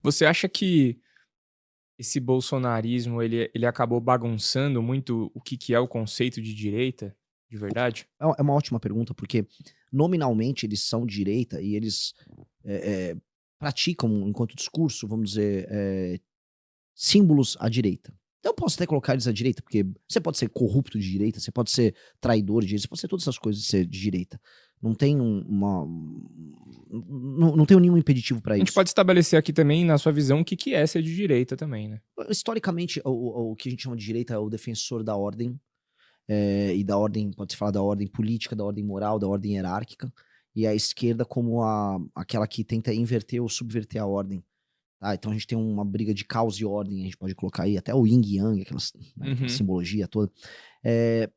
Você acha que esse bolsonarismo ele acabou bagunçando muito o que que é o conceito de direita, de verdade? É uma ótima pergunta, porque nominalmente eles são de direita e eles eh eh, praticam, enquanto discurso, vamos dizer, símbolos à direita. Então eu posso até colocar eles à direita, porque você pode ser corrupto de direita, você pode ser traidor de direita, você pode ser todas essas coisas de ser de direita. Não tem não tenho nenhum impeditivo para A gente isso. pode estabelecer aqui também, na sua visão, o que que é ser de direita também, né? Historicamente, o que a gente chama de direita é o defensor da ordem, e da ordem, pode-se falar da ordem política, da ordem moral, da ordem hierárquica, e a esquerda como aquela que tenta inverter ou subverter a ordem. Tá, então a gente tem uma briga de caos e ordem, a gente pode colocar aí até o yin e yang, aquela Uhum. simbologia toda. Eh,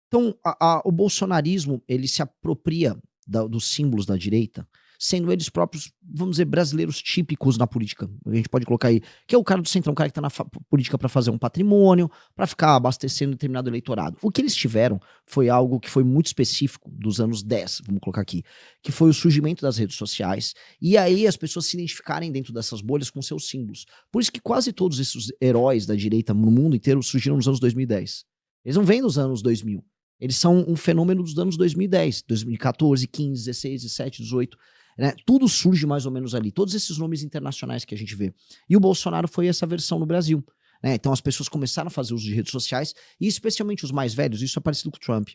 então o bolsonarismo, ele se apropria dos símbolos da direita, sendo eles próprios, vamos dizer, brasileiros típicos na política. A gente pode colocar aí, que é o cara do centrão, o cara que tá na política para fazer um patrimônio, para ficar abastecendo determinado eleitorado. O que eles tiveram foi algo que foi muito específico dos anos 10, vamos colocar aqui, que foi o surgimento das redes sociais, e aí as pessoas se identificarem dentro dessas bolhas com seus símbolos. Por isso que quase todos esses heróis da direita no mundo inteiro surgiram nos anos 2010. Eles não vêm nos anos 2000. Eles são um fenômeno dos anos 2010, 2014, 15, 16, 17, 18, né? Tudo surge mais ou menos ali. Todos esses nomes internacionais que a gente vê. E o Bolsonaro foi essa versão no Brasil. Né? Então as pessoas começaram a fazer uso de redes sociais, e especialmente os mais velhos, isso é parecido com o Trump.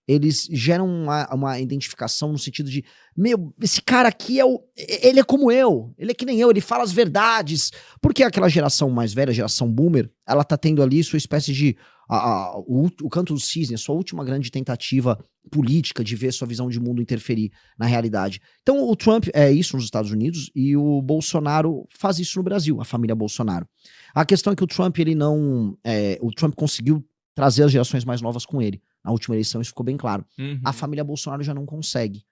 Eles geram uma identificação no sentido de, meu, esse cara aqui ele é como eu, ele é que nem eu, ele fala as verdades. Porque aquela geração mais velha, a geração boomer, ela tá tendo ali sua espécie de o canto do cisne, a sua última grande tentativa política de ver sua visão de mundo interferir na realidade. Então o Trump é isso nos Estados Unidos e o Bolsonaro faz isso no Brasil, a família Bolsonaro. A questão é que o Trump, ele não. O Trump conseguiu trazer as gerações mais novas com ele. Na última eleição, isso ficou bem claro. A Uhum. família Bolsonaro já não consegue.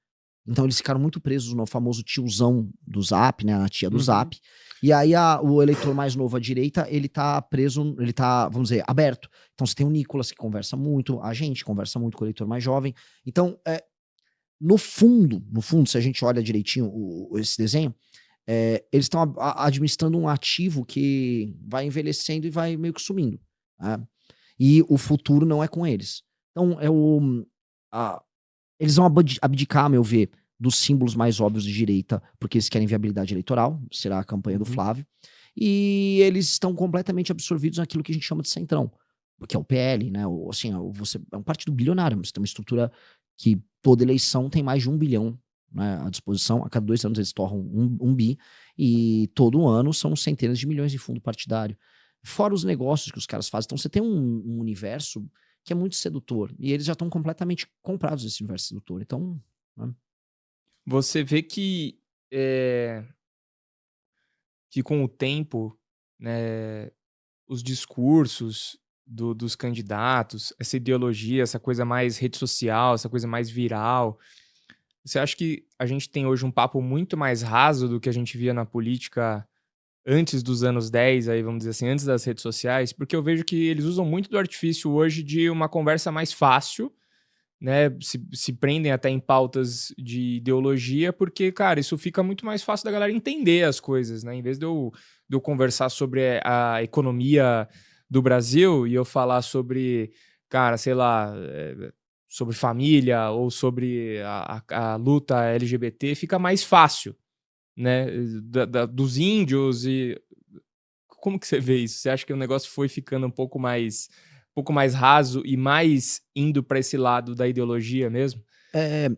Então eles ficaram muito presos no famoso tiozão do Zap, né, a tia do Uhum. Zap. E aí o eleitor mais novo à direita, ele tá preso, ele tá, vamos dizer, aberto. Então você tem o Nicolas que conversa muito, a gente conversa muito com o eleitor mais jovem. Então, no fundo, se a gente olha direitinho esse desenho, eles estão administrando um ativo que vai envelhecendo e vai meio que sumindo, né? E o futuro não é com eles. Então a eles vão abdicar, a meu ver, dos símbolos mais óbvios de direita, porque eles querem viabilidade eleitoral, será a campanha do Uhum. Flávio, e eles estão completamente absorvidos naquilo que a gente chama de centrão, que é o PL, né, assim, você é um partido bilionário, você tem uma estrutura que toda eleição tem mais de 1 bilhão, né, à disposição, a cada 2 anos eles torram 1 bi, e todo ano são centenas de milhões de fundo partidário. Fora os negócios que os caras fazem, então você tem um universo que é muito sedutor. E eles já estão completamente comprados nesse universo sedutor. Então, né? Você vê eh, que com o tempo, né, os discursos dos candidatos, essa ideologia, essa coisa mais rede social, essa coisa mais viral, você acha que a gente tem hoje um papo muito mais raso do que a gente via na política antes dos anos 10, aí vamos dizer assim, antes das redes sociais? Porque eu vejo que eles usam muito do artifício hoje de uma conversa mais fácil, né, se prendem até em pautas de ideologia, porque, cara, isso fica muito mais fácil da galera entender as coisas, né, em vez de eu conversar sobre a economia do Brasil e eu falar sobre, cara, sei lá, sobre família ou sobre a luta LGBT, fica mais fácil, né, dos índios e como que você vê isso? Você acha que o negócio foi ficando um pouco mais raso e mais indo para esse lado da ideologia mesmo? É,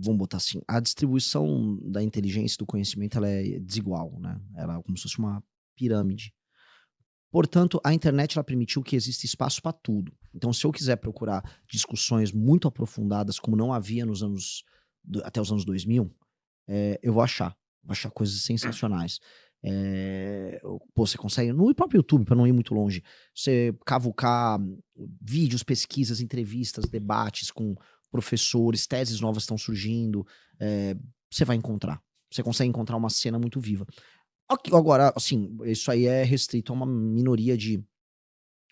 vamos botar assim, a distribuição da inteligência e do conhecimento ela é desigual, né? Ela é como se fosse uma pirâmide. Portanto, a internet ela permitiu que exista espaço para tudo. Então, se eu quiser procurar discussões muito aprofundadas, como não havia até os anos 2000, eu vou achar. Vou achar coisas sensacionais. Pô, você consegue no próprio YouTube, para não ir muito longe, você cavucar vídeos, pesquisas, entrevistas, debates com professores, teses novas estão surgindo, você vai encontrar. Você consegue encontrar uma cena muito viva. Agora, assim, isso aí é restrito a uma minoria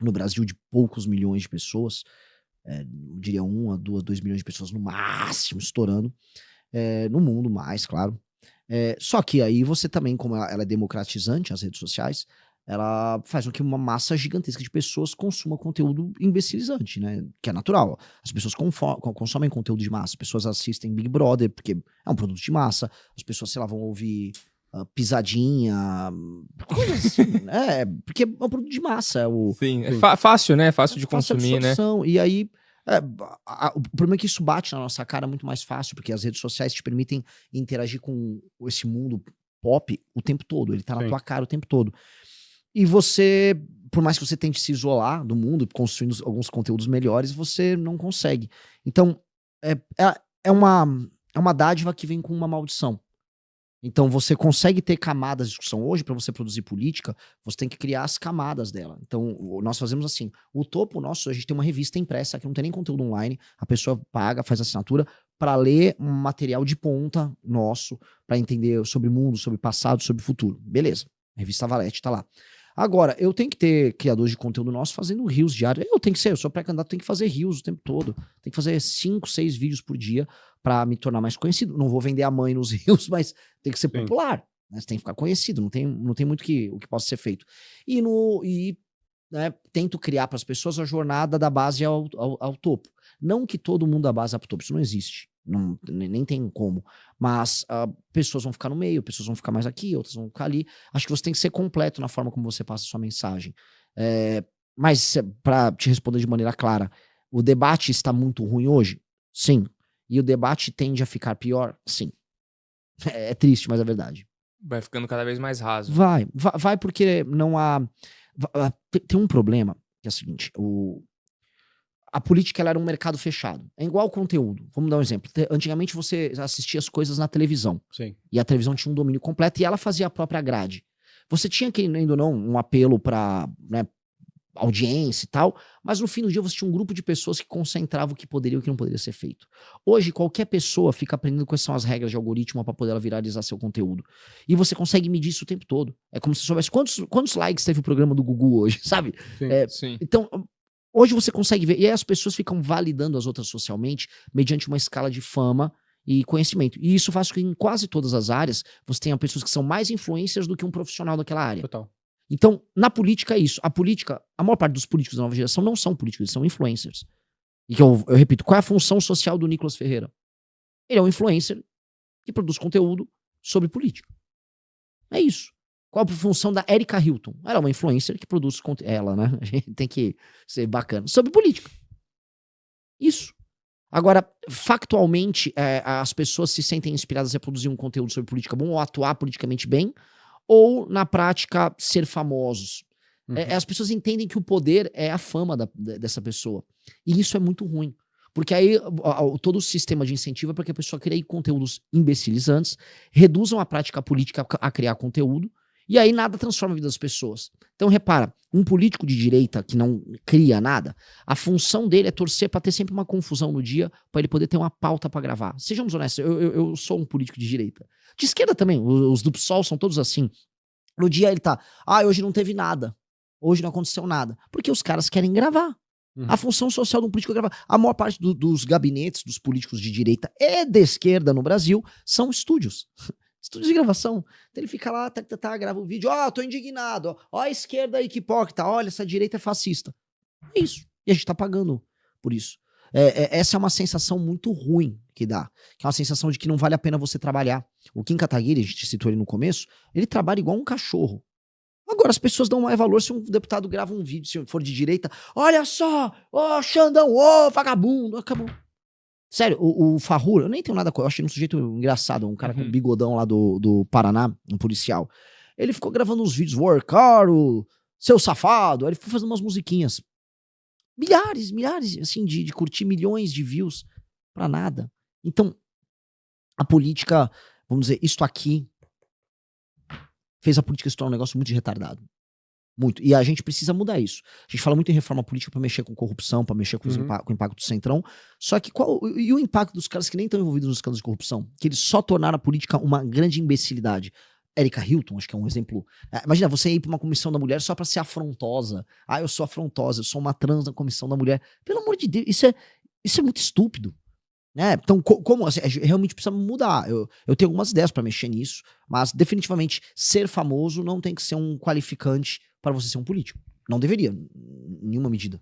no Brasil, de poucos milhões de pessoas, eu diria 1 a 2 milhões de pessoas no máximo, estourando, no mundo mais, claro. Só que aí você também, como ela é democratizante, as redes sociais, ela faz com que uma massa gigantesca de pessoas consuma conteúdo imbecilizante, né? Que é natural. As pessoas consomem conteúdo de massa. As pessoas assistem Big Brother, porque é um produto de massa. As pessoas, sei lá, vão ouvir pisadinha, coisas assim, né? Porque é um produto de massa. Sim, é fácil, né? Fácil de consumir, né? E aí, o problema é que isso bate na nossa cara muito mais fácil, porque as redes sociais te permitem interagir com esse mundo pop o tempo todo. Ele tá na tua cara o tempo todo. E você, por mais que você tente se isolar do mundo, construindo alguns conteúdos melhores, você não consegue. Então, é uma dádiva que vem com uma maldição. Então, você consegue ter camadas de discussão. Hoje, para você produzir política, você tem que criar as camadas dela. Então, nós fazemos assim. O topo nosso, a gente tem uma revista impressa, que não tem nem conteúdo online. A pessoa paga, faz assinatura, para ler um material de ponta nosso, para entender sobre o mundo, sobre o passado, sobre o futuro. Beleza. A revista Valete tá lá. Agora, eu tenho que ter criadores de conteúdo nosso fazendo rios diários. Eu sou pré-candidato, tenho que fazer rios o tempo todo. Tenho que fazer 5, 6 vídeos por dia para me tornar mais conhecido. Não vou vender a mãe nos rios, mas tem que ser popular. Né? Você tem que ficar conhecido, não tem muito o que possa ser feito. Né, tento criar para as pessoas a jornada da base ao topo. Não que todo mundo da base vá para o topo, isso não existe. Nem tem como. Mas pessoas vão ficar no meio, pessoas vão ficar mais aqui, outras vão ficar ali. Acho que você tem que ser completo na forma como você passa a sua mensagem. Mas, para te responder de maneira clara, o debate está muito ruim hoje? Sim. E o debate tende a ficar pior? Sim. É triste, mas é verdade. Vai ficando cada vez mais raso. Vai porque não há... Tem um problema, que é o seguinte, a política ela era um mercado fechado. É igual ao conteúdo. Vamos dar um exemplo. Antigamente você assistia as coisas na televisão. Sim. E a televisão tinha um domínio completo e ela fazia a própria grade. Você tinha, querendo ou não, um apelo para, né, audiência e tal, mas no fim do dia você tinha um grupo de pessoas que concentrava o que poderia e o que não poderia ser feito. Hoje, qualquer pessoa fica aprendendo quais são as regras de algoritmo para poder ela viralizar seu conteúdo. E você consegue medir isso o tempo todo. É como se soubesse quantos likes teve o programa do Gugu hoje, sabe? Sim. Então, hoje você consegue ver, e aí as pessoas ficam validando as outras socialmente mediante uma escala de fama e conhecimento. E isso faz com que em quase todas as áreas você tenha pessoas que são mais influencers do que um profissional daquela área. Total. Então, na política é isso. A maior parte dos políticos da nova geração não são políticos, eles são influencers. E que eu repito, qual é a função social do Nicolas Ferreira? Ele é um influencer que produz conteúdo sobre política. É isso. Qual a função da Erika Hilton? Ela é uma influencer que produz conteúdo. Ela, né? A gente tem que ser bacana. Sobre política. Isso. Agora, factualmente, as pessoas se sentem inspiradas a produzir um conteúdo sobre política bom ou atuar politicamente bem, ou, na prática, ser famosos. As pessoas entendem que o poder é a fama dessa pessoa. E isso é muito ruim. Porque aí todo o sistema de incentivo é para que a pessoa crie conteúdos imbecilizantes, reduzam a prática política a criar conteúdo, e aí nada transforma a vida das pessoas. Então, repara, um político de direita que não cria nada, a função dele é torcer para ter sempre uma confusão no dia, para ele poder ter uma pauta para gravar. Sejamos honestos, eu sou um político de direita. De esquerda também, os do PSOL são todos assim. No dia ele tá, hoje não teve nada, hoje não aconteceu nada. Porque os caras querem gravar. A função social de um político é gravar. A maior parte dos gabinetes dos políticos de direita e de esquerda no Brasil são estúdios. Estúdios de gravação. Então ele fica lá, grava um vídeo. Tô indignado. Ó a esquerda aí que hipócrita. Olha, essa direita é fascista. É isso. E a gente tá pagando por isso. Essa é uma sensação muito ruim que dá. Que é uma sensação de que não vale a pena você trabalhar. O Kim Kataguiri, a gente citou ele no começo, ele trabalha igual um cachorro. Agora, as pessoas dão mais valor se um deputado grava um vídeo, se for de direita. Olha só, Xandão, vagabundo, acabou. Sério, o Farrur, eu nem tenho nada com ele, eu achei um sujeito engraçado, um cara com bigodão lá do Paraná, um policial. Ele ficou gravando uns vídeos, Workaro, seu safado, aí ele foi fazendo umas musiquinhas. Milhares, assim, de curtir milhões de views pra nada. Então, a política, vamos dizer, isto aqui fez a política se tornar um negócio muito retardado. Muito. E a gente precisa mudar isso. A gente fala muito em reforma política pra mexer com corrupção, pra mexer com o impacto do centrão. Só que e o impacto dos caras que nem estão envolvidos nos escândalos de corrupção? Que eles só tornaram a política uma grande imbecilidade. Erika Hilton, acho que é um exemplo. Imagina, você ir pra uma comissão da mulher só pra ser afrontosa. Eu sou afrontosa, eu sou uma trans na comissão da mulher. Pelo amor de Deus, isso é muito estúpido. Então, como assim, realmente precisa mudar. Eu tenho algumas ideias para mexer nisso, mas definitivamente ser famoso não tem que ser um qualificante para você ser um político. Não deveria, em nenhuma medida.